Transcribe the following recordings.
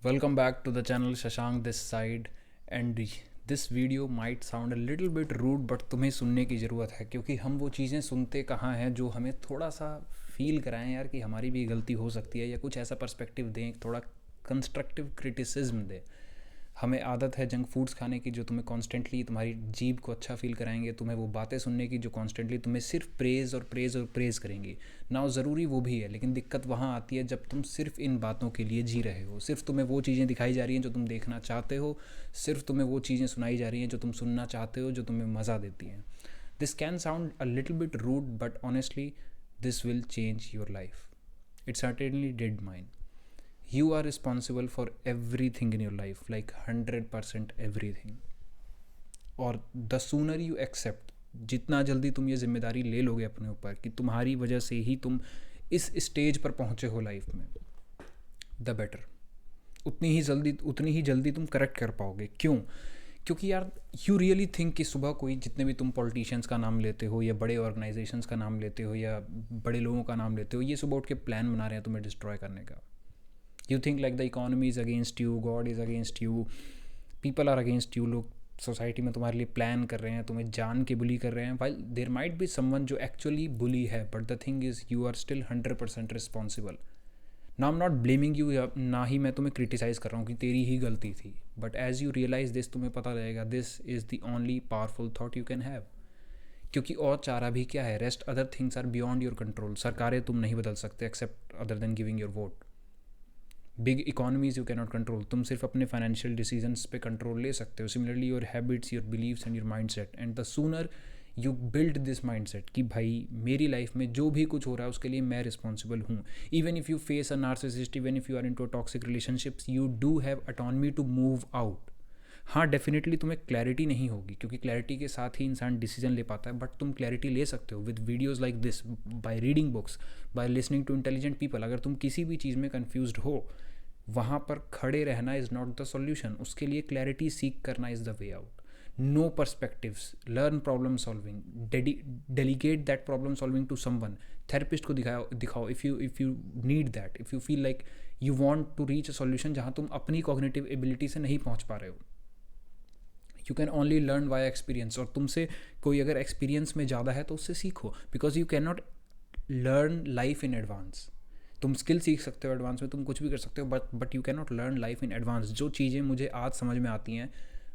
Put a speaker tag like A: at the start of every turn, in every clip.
A: Welcome back to the channel Shashank this side and this video might sound a little bit rude but तुम्हें सुनने की ज़रूरत है क्योंकि हम वो चीज़ें सुनते कहाँ हैं जो हमें थोड़ा सा फील कराएं यार कि हमारी भी गलती हो सकती है या कुछ ऐसा पर्सपेक्टिव दें, थोड़ा कंस्ट्रक्टिव क्रिटिसिज्म दें। हमें आदत है जंक फूड्स खाने की जो तुम्हें कॉन्स्टेंटली तुम्हारी जीभ को अच्छा फील कराएंगे, तुम्हें वो बातें सुनने की जो कॉन्स्टेंटली तुम्हें सिर्फ प्रेज़ और प्रेज़ और प्रेज़ करेंगी ना। ज़रूरी वो भी है, लेकिन दिक्कत वहाँ आती है जब तुम सिर्फ इन बातों के लिए जी रहे हो, सिर्फ तुम्हें वो चीज़ें दिखाई जा रही हैं जो तुम देखना चाहते हो, सिर्फ तुम्हें वो चीज़ें सुनाई जा रही हैं जो तुम सुनना चाहते हो, जो तुम्हें मज़ा देती हैं। This can sound a little bit rude but honestly this will change your life. It certainly did mine. You are responsible for everything in your life, like 100% everything. और द सूनर यू एक्सेप्ट, जितना जल्दी तुम ये जिम्मेदारी ले लोगे अपने ऊपर कि तुम्हारी वजह से ही तुम इस स्टेज पर पहुँचे हो लाइफ में, द बेटर. उतनी ही जल्दी तुम करेक्ट कर पाओगे. क्यों? क्योंकि यार यू रियली थिंक कि सुबह कोई, जितने भी तुम पॉलिटिशियंस का नाम लेते हो या बड़े ऑर्गेनाइजेशंस का नाम लेते हो या बड़े लोगों का नाम लेते हो, ये सुबह उठ के प्लान बना रहे हैं तुम्हें डिस्ट्रॉय करने का. You think like the economy is against you, God is against you, people are against you. लोग सोसाइटी में तुम्हारे लिए प्लान कर रहे हैं, तुम्हें जान के बुली कर रहे हैं. While there might be someone जो एक्चुअली बुली है, but the thing is you are still 100% responsible. ना I am not blaming you, ना ही मैं तुम्हें क्रिटिसाइज़ कर रहा हूँ कि तेरी ही गलती थी. But as you realise this, तुम्हें पता लगेगा this is the only powerful thought you can have. क्योंकि और चारा भी क्या है? Rest other things are beyond your control. सरकारें तुम नहीं बदल सकते except other than giving your vote. Big economies you can not control. तुम सिर्फ अपने फाइनेंशियल डिसीजंस पे कंट्रोल ले सकते हो. Similarly your habits, your beliefs and your mindset. And the sooner you build this mindset कि भाई मेरी लाइफ में जो भी कुछ हो रहा है उसके लिए मैं रिस्पॉन्सिबल हूँ. Even if you face a narcissist, even if you are into toxic relationships, you do have autonomy to move out. हाँ, डेफिनेटली तुम्हें क्लैरिटी नहीं होगी क्योंकि क्लैरिटी के साथ ही इंसान डिसीजन ले पाता है, बट तुम क्लैरिटी ले सकते हो with videos like this, by reading books, by listening to intelligent people. अगर तुम किसी भी चीज़ में कन्फ्यूज्ड हो, वहाँ पर खड़े रहना इज़ नॉट द सॉल्यूशन. उसके लिए क्लैरिटी सीख करना is the way out. Know perspectives, learn problem solving, delegate that problem solving to someone. Therapist को दिखाओ if you need that, if you feel like you want to reach a solution जहाँ तुम अपनी cognitive ability से नहीं पहुँच पा रहे हो. You can only learn by experience. और तुमसे कोई अगर एक्सपीरियंस में ज़्यादा है तो उससे सीखो, because you can not learn life in advance. तुम स्किल सीख सकते हो एडवांस में, तुम कुछ भी कर सकते हो, but you can not learn life in advance. जो चीज़ें मुझे आज समझ में आती हैं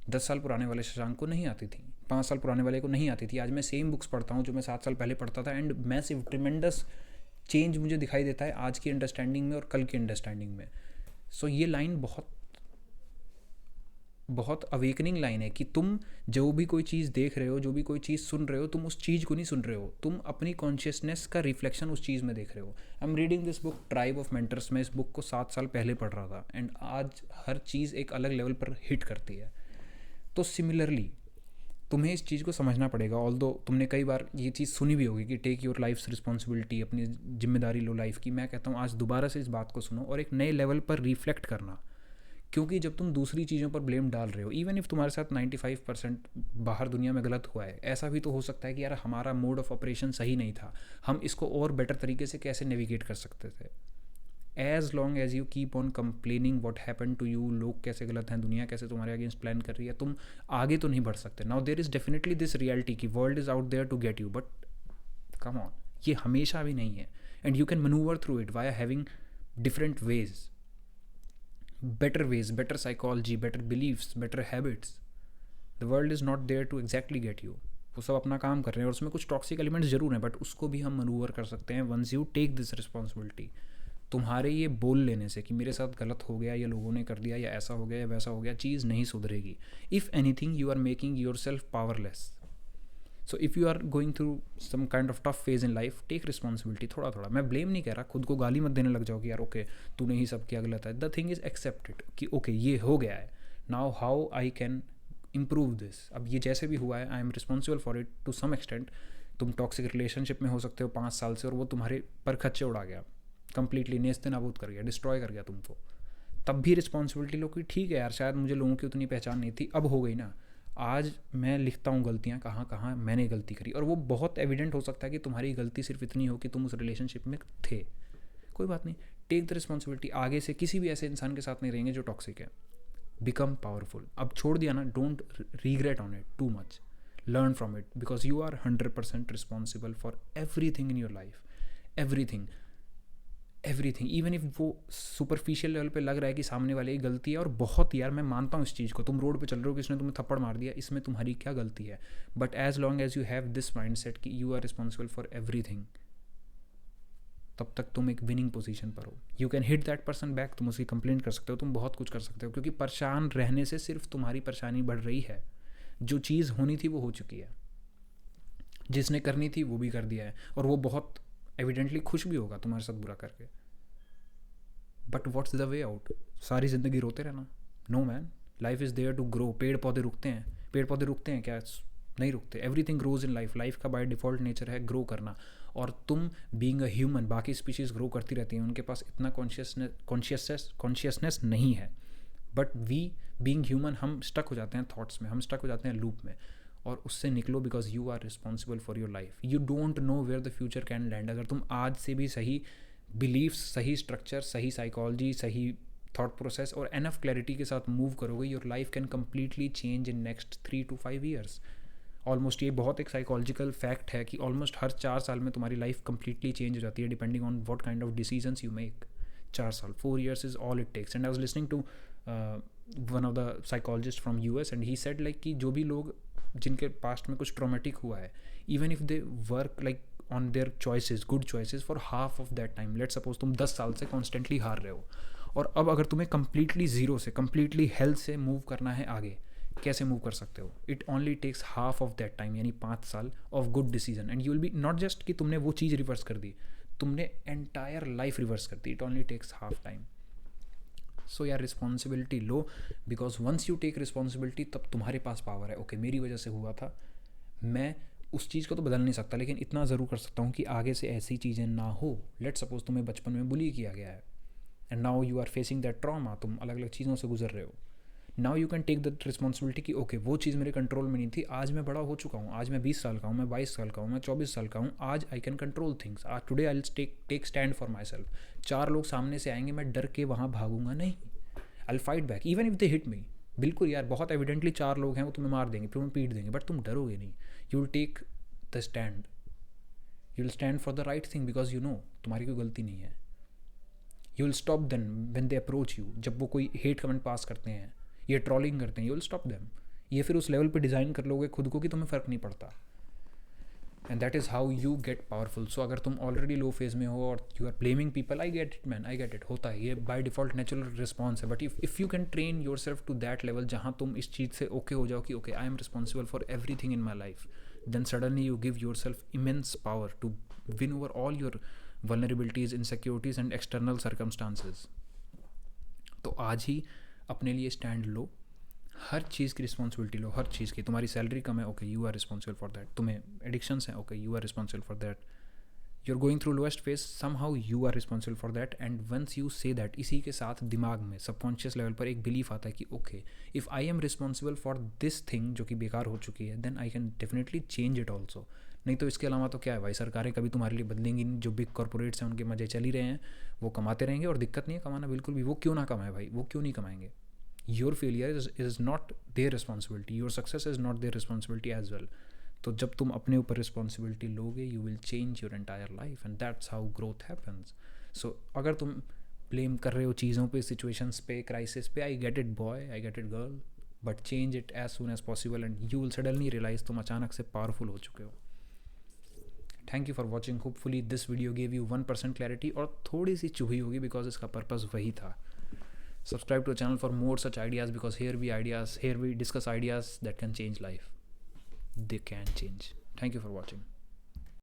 A: 10 साल पुराने वाले शशांक को नहीं आती थी, 5 साल पुराने वाले को नहीं आती थी. आज मैं सेम बुक्स पढ़ता हूँ जो मैं 7 साल पहले पढ़ता था, एंड मैसिव ट्रिमेंडस चेंज मुझे दिखाई देता है आज की अंडरस्टैंडिंग में और कल की अंडरस्टैंडिंग में. सो ये लाइन बहुत बहुत अवेकनिंग लाइन है कि तुम जो भी कोई चीज़ देख रहे हो, जो भी कोई चीज़ सुन रहे हो, तुम उस चीज़ को नहीं सुन रहे हो, तुम अपनी कॉन्शियसनेस का रिफ्लेक्शन उस चीज़ में देख रहे हो. I am reading this book tribe of mentors. मैं इस बुक को 7 साल पहले पढ़ रहा था एंड आज हर चीज़ एक अलग लेवल पर हिट करती है. तो सिमिलरली तुम्हें इस चीज़ को समझना पड़ेगा. ऑल्दो तुमने कई बार ये चीज़ सुनी भी होगी कि टेक योर लाइफ रिस्पॉन्सिबिलिटी, अपनी जिम्मेदारी लो लाइफ की. मैं कहता हूँ आज दोबारा से इस बात को सुनो और एक नए लेवल पर रिफ्लेक्ट करना. क्योंकि जब तुम दूसरी चीज़ों पर ब्लेम डाल रहे हो, इवन इफ़ तुम्हारे साथ 95% बाहर दुनिया में गलत हुआ है, ऐसा भी तो हो सकता है कि यार हमारा मोड ऑफ ऑपरेशन सही नहीं था, हम इसको और बेटर तरीके से कैसे नेविगेट कर सकते थे. As long as you keep on complaining what happen to you, लोग कैसे गलत हैं, दुनिया कैसे तुम्हारे अगेंस्ट प्लान कर रही है, तुम आगे तो नहीं बढ़ सकते. Now there is definitely this reality कि world is out there to get you, but come on, ये हमेशा भी नहीं है. And you can manoeuvre through it via having different ways, better ways, better psychology, better beliefs, better habits. The world is not there to exactly get you. वो सब अपना काम कर रहे हैं और उसमें कुछ टॉक्सिक एलिमेंट्स जरूर हैं, बट उसको भी हम मनूवर कर सकते हैं once you take this responsibility. तुम्हारे ये बोल लेने से कि मेरे साथ गलत हो गया, या लोगों ने कर दिया, या ऐसा हो गया, या वैसा हो गया, चीज़ नहीं सुधरेगी. If anything you are making yourself powerless. So if you are going through some kind of tough phase in life, take responsibility. थोड़ा थोड़ा, मैं ब्लेम नहीं कह रहा, खुद को गाली मत देने लग जाओ कि यार ओके तूने ही सब किया गलत है. The thing is accept it कि ओके ये हो गया है, now how I can improve this. अब ये जैसे भी हुआ है I am responsible for it to some extent. तुम टॉक्सिक रिलेशनशिप में हो सकते हो 5 साल से और वो तुम्हारे पर खच्चे उड़ा गया, कंप्लीटली नेस्ते नाबूद कर गया, डिस्ट्रॉय कर गया तुमको. तब भी रिस्पॉन्सिबिलिटी लो कि ठीक है यार, शायद मुझे लोगों की उतनी पहचान नहीं थी, अब हो गई ना. आज मैं लिखता हूँ गलतियाँ कहाँ कहाँ मैंने गलती करी, और वो बहुत एविडेंट हो सकता है कि तुम्हारी गलती सिर्फ इतनी हो कि तुम उस रिलेशनशिप में थे. कोई बात नहीं, टेक द रिस्पॉन्सिबिलिटी, आगे से किसी भी ऐसे इंसान के साथ नहीं रहेंगे जो टॉक्सिक है। Become powerful. अब छोड़ दिया ना, don't regret on it too much, learn from it, because you are 100% responsible for everything in your life, everything, everything. Even if वो सुपरफिशियल लेवल पे लग रहा है कि सामने वाले की गलती है, और बहुत यार मैं मानता हूँ इस चीज़ को, तुम रोड पे चल रहे हो, किसने तुम्हें थप्पड़ मार दिया, इसमें तुम्हारी क्या गलती है, but as long as you have this mindset कि you are responsible for everything, तब तक तुम एक विनिंग पोजीशन पर हो। You can hit that person back, तुम उसकी कंप्लेंट कर सकते हो, तुम बहुत कुछ कर सकते हो, क्योंकि परेशान रहने से सिर्फ तुम्हारी परेशानी बढ़ रही है। जो चीज़ होनी थी वो हो चुकी है, जिसने करनी थी वो भी कर दिया है, और वो बहुत एविडेंटली खुश भी होगा तुम्हारे साथ बुरा करके। But what's the way out? सारी ज़िंदगी रोते रहना? No man, life is there to grow. पेड़ पौधे रुकते हैं? पेड़ पौधे रुकते हैं क्या? नहीं रुकते। Everything grows in life. Life का बाय डिफ़ॉल्ट नेचर है ग्रो करना, और तुम बीइंग अ ह्यूमन, बाकी स्पीशीज़ ग्रो करती रहती हैं, उनके पास इतना कॉन्शियसनेस नहीं है, बट वी बीइंग ह्यूमन हम स्टक हो जाते हैं थॉट्स में, हम स्टक हो जाते हैं लूप में, और उससे निकलो, because you are responsible for your life. You don't know where the future can land. अगर तुम आज से भी सही बिलीव्स, सही स्ट्रक्चर, सही साइकोलॉजी, सही थॉट प्रोसेस और एनफ क्लैरिटी के साथ मूव करोगे, your life can completely change in next 3 to 5 years। Almost ये बहुत एक साइकोलॉजिकल फैक्ट है कि ऑलमोस्ट हर 4 साल में तुम्हारी लाइफ कम्प्लीटली चेंज हो जाती है, depending on what kind of decisions you make. 4 साल, 4 years is all it takes. And I was listening to one of the psychologist from US, and he said like कि जो भी लोग जिनके past में कुछ ट्रॉमेटिक हुआ है, even if they work like on their choices, good choices for half of that time, let suppose तुम 10 साल से कॉन्स्टेंटली हार रहे हो, और अब अगर तुम्हें कम्प्लीटली ज़ीरो से, कम्प्लीटली हेल्थ से मूव करना है आगे, कैसे मूव कर सकते हो? It only takes half of that time, यानी 5 साल of good decision, and you will be not just कि तुमने वो चीज़ रिवर्स कर दी, तुमने एंटायर लाइफ रिवर्स कर दी। It only takes half time. So यार, रिस्पॉन्सिबिलिटी लो, because once you take responsibility तब तुम्हारे पास पावर है। ओके, मेरी वजह से हुआ था, मैं उस चीज़ को तो बदल नहीं सकता, लेकिन इतना ज़रूर कर सकता हूँ कि आगे से ऐसी चीज़ें ना हो। लेट सपोज तुम्हें बचपन में बुली किया गया है, and now you are facing that trauma, तुम अलग अलग चीज़ों से गुजर रहे हो। Now you can take the responsibility कि ओके, वो चीज़ मेरे कंट्रोल में नहीं थी, आज मैं बड़ा हो चुका हूँ, आज मैं 20 साल का हूँ, मैं 22 साल का हूँ, मैं 24 साल का हूँ, आज आई कैन कंट्रोल थिंग्स। आज today I will take stand for my self. 4 लोग सामने से आएंगे, मैं डर के वहाँ भागूंगा नहीं, I will fight back even if they hit me. बिल्कुल यार, बहुत एविडेंटली 4 लोग हैं, वो तुम्हें मार देंगे, तुम्हें पीट देंगे, बट तुम डरोगे नहीं। You will take the stand, you will stand for the right thing, because you know तुम्हारी कोई गलती नहीं है। You will stop them when they approach you. जब वो कोई हेट कमेंट पास करते हैं, ये ट्रॉलिंग करते हैं, यू विल स्टॉप देम। ये फिर उस लेवल पे डिज़ाइन कर लोगे खुद को कि तुम्हें फ़र्क नहीं पड़ता, and that is how you get powerful. So अगर तुम ऑलरेडी लो फेज में हो और you are blaming people, I get it man, I get it, होता है, ये बाय डिफ़ॉल्ट नेचुरल रिस्पॉन्स है। But if you can train yourself to that level जहाँ तुम इस चीज़ से ओके हो जाओ कि okay, I am responsible for everything in my life, then suddenly you give yourself immense power to win over all your vulnerabilities, insecurities and external circumstances। तो आज ही अपने लिए स्टैंड लो, हर चीज़ की रिस्पॉन्सिबिलिटी लो, हर चीज़ की। तुम्हारी सैलरी कम है, okay, you are responsible for that. तुम्हें एडिक्शंस हैं, okay, you are responsible for that. You are going through lowest phase, somehow you are responsible for that. And once you say that, इसी के साथ दिमाग में subconscious level पर एक belief आता है कि okay, if I am responsible for this thing जो कि बेकार हो चुकी है, then I can definitely change it also. नहीं तो इसके अलावा तो क्या है भाई, सरकारें कभी तुम्हारे लिए बदलेंगी नहीं। जो बिग कॉर्पोरेट्स हैं उनके मजे चल ही रहे हैं, वो कमाते रहेंगे, और दिक्कत नहीं है कमाना बिल्कुल भी। वो क्यों ना कमाए भाई, वो क्यों नहीं कमाएंगे? Your failure is not their responsibility, your success is not their responsibility as well. तो जब तुम अपने ऊपर रिस्पॉन्सिबिलिटी लोगे, you will change your entire life, and that's how growth happens. So अगर तुम ब्लेम कर रहे हो चीज़ों पे, सिचुएशंस पे, क्राइसिस पे, I get it boy, I get it girl, but change it as soon as possible, and you will suddenly realise तुम अचानक से पावरफुल हो चुके हो। Thank you for watching. Hopefully this video gave you 1% clarity, और थोड़ी सी चुभी होगी because इसका पर्पज़ वही था। Subscribe to a channel for more such ideas, because here we discuss ideas that can change life. They can change. Thank you for watching.